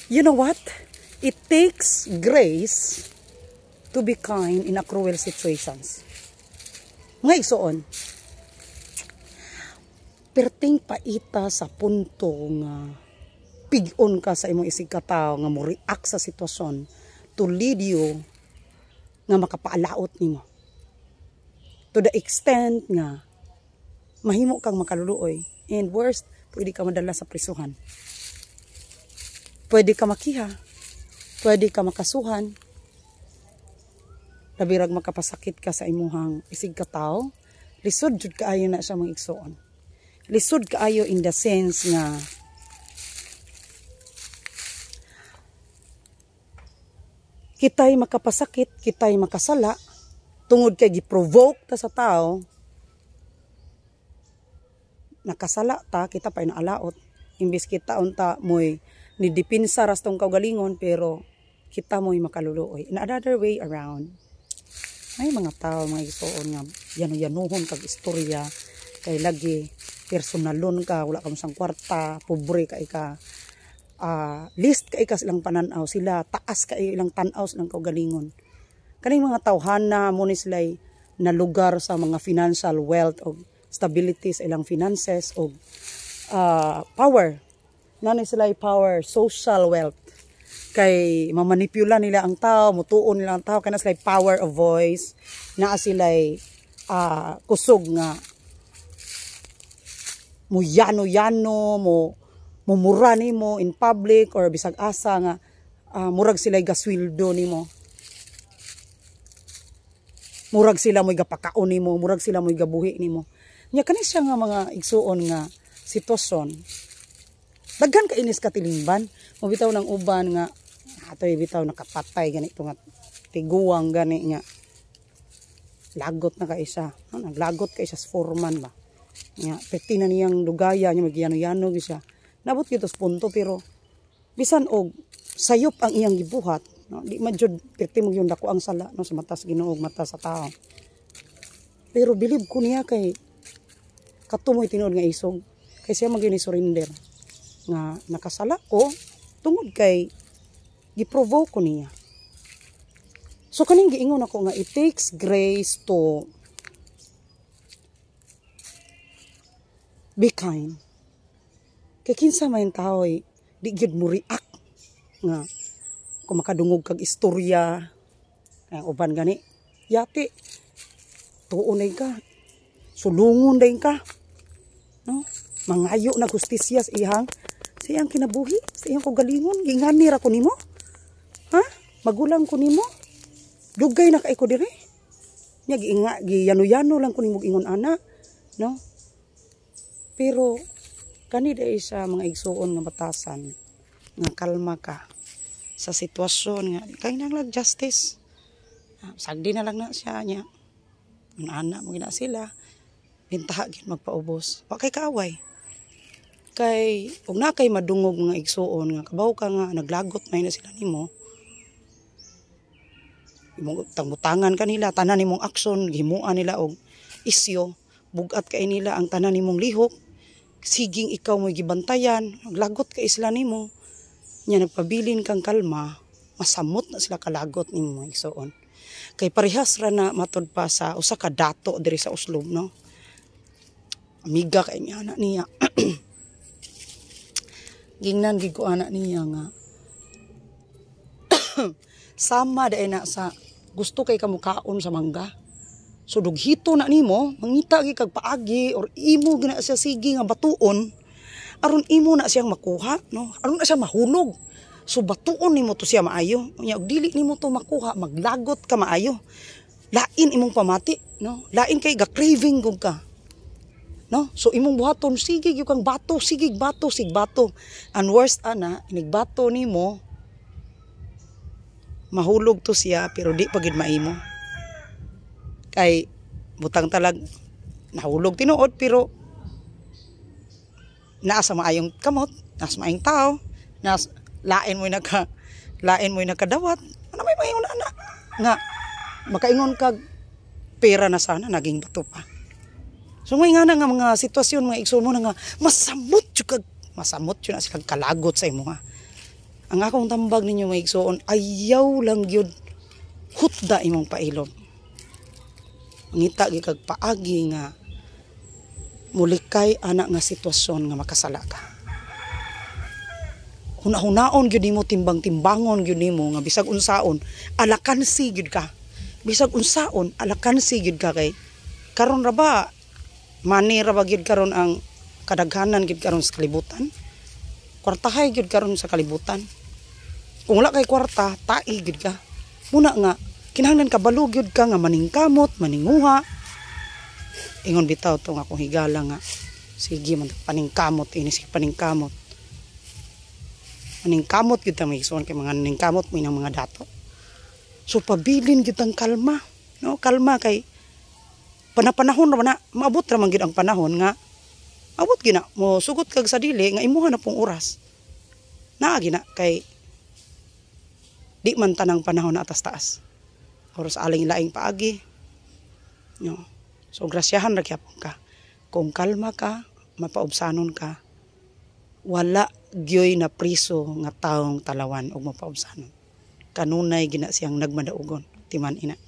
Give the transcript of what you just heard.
You know what? It takes grace to be kind in a cruel situations. Nga igsoon, perting paita sa punto nga pigon ka sa imong isig katawo nga mo react sa sitwasyon to lead you nga makapaalaot nimo. To the extent nga mahimo kang makaluluoy. And worst, pwede ka madala sa prisuhan. Pwede ka makiha. Pwede ka makasuhan. Labirag makapasakit ka sa imuhang isig katawo. Lisod jud kaayo na siya mga igsoon. Lisod kaayo in the sense nga kita'y makapasakit, kita'y makasala, tungod kay gi-provoke ta sa tao, nakasala ta, kita pa'y naalaot. Imbis kita unta mo'y nidipinsa ras tong kaugalingon, pero kita mo'y makaluluoy. In another way around, may mga tao, mga igsoon nga, yano-yanuhon kag istorya, kay lagi, personalon ka, wala ka masang kwarta, pobre ka ika, list kay ka silang pananaw, sila taas kay ilang tanaw silang kaugalingon. Kaning mga tawhana mo ni sila'y na lugar sa mga financial wealth o stability sa ilang finances o power. Nani sila'y power, social wealth. Kay mamanipula nila ang tao, mutuon nila ang tao, kaya na sila'y power of voice, na sila'y kusog nga mo yano-yano, mumura nimo in public or bisag asa nga murag sila'y gaswildo nimo. Murag sila mo'y gapakaon nimo, murag sila mo'y gabuhi nimo. Nya kani siya nga mga igsuon nga sitwasyon. Daghan ka inis katilingban, mabitaw ng uban nga atoy bitaw nakapatay ganito nga tiguang gani nga. Lagot na ka isa. Naglagot ka isa sa foreman ba. Nya peti na niyang lugaya nya magyano-yano siya. Nabot gito sa punto pero bisan og sayop ang iyang gibuhat, no? Di man jud perti mo yung dako ang sala no sa mata sa Ginoo ug mata sa tao. Pero bilib ko niya kay katumoy tinuod nga isog kay siya magyuni surrender nga nakasala ko tungod kay gi-provoke ko niya. So kaning giingon ako nga it takes grace to be kind. Kay kinsa man tao di gyud mo react nga kung makadungog kag istorya uban gani yati tuon ka sulungon day ka no mangayo na justisya sa iyang kinabuhi sa iyang kaugalingon gingani ra ko nimo ha magulang ko nimo dugay na kay ko dire nya giyano-yano lang ko nimo ingon ana no pero kani day sa mga igsuon nga batasan nga kalma ka sa sitwasyon nga kay nang justice sagdi na lang na siya nya ana mo gina sila bintaha gid magpaubos wa kay kaaway kay ug na kay madungog mga igsuon nga kabaw ka nga naglagot may na sila nimo imong tangutangan kanila tanan nimong aksyon gihimuan nila og isyo bugat kay nila ang tanan nimong lihok siging ikaw mo'y gibantayan, naglagot ka isla nimo, nya nagpabilin kang kalma, masamot na sila kalagot nimo igsoon. Kay parehas ra na matod pa sa usa ka dato diri sa Uslob no. Amiga kay niya anak niya. Gingnan gid ko anak niya nga. Sama dai na sa gusto kay kamukaon sa mangga. So dughito na nimo, mangita gi kag paagi or imo gina siya sige nga batuon aron imo na siyang makuha, no? Aron na siya mahulog. So batuon nimo to siya maayo. Nya og dili nimo to makuha, maglagot ka maayo. Lain imong pamati, no? Lain kay ga craving gud ka. No? So imong buhaton sige gyud kang bato, sige bato, sig bato. And worst ana, inigbato nimo mahulog to siya pero di pa gid maimo. Kay butang talag nahulog tinuod pero naa sa maayong kamot, naa sa maayong tao, lain mo'y nakadawat. Ano may maingon na nga makaingon kag pera na sana naging bato pa. So may nga nga mga sitwasyon mga igsoon mo na nga masamot yun na silang kalagot sa imo ha. Ang akong tambag ninyo maigsoon, ayaw lang gyud hutda imong pailom. Ngita gyud kag paagi nga mulikay ana nga sitwasyon nga makasala ka. Hunaon gyud nimo, timbang-timbangon gyud nimo nga bisag unsaon alakansi gyud ka. Bisag unsaon alakansi gyud ka kay karon ra ba mani ra ba gyud karon ang kadaghanan gyud karon sa kalibutan. Kwartahay gyud karon sa kalibutan. Kung wala kay kwarta, tai gyud ka. Muna nga kinahanglan kabalo gyud ka nga maningkamot, maninguha. Ingon bitaw to nga akong higala nga sige man paningkamot ini sige paningkamot. Maningkamot gyud ta maigsoon kay mga maningkamot mo inang mga dato. So pabilin gyud ang kalma, no? Kalma kay panahon ra na maabot ra man gyud ang panahon nga abot gina mo sugot kag sa dili nga imuha na pong oras. Naa gina kay di man tanang panahon na atas taas. Oras aling laing paagi. No. So grasyahan ra gyapon ka. Kung kalma ka, mapaubsanon ka. Wala gyoy na priso nga taong talawan og mapaubsanon. Kanunay gina siyang nagmadaugon timan ina.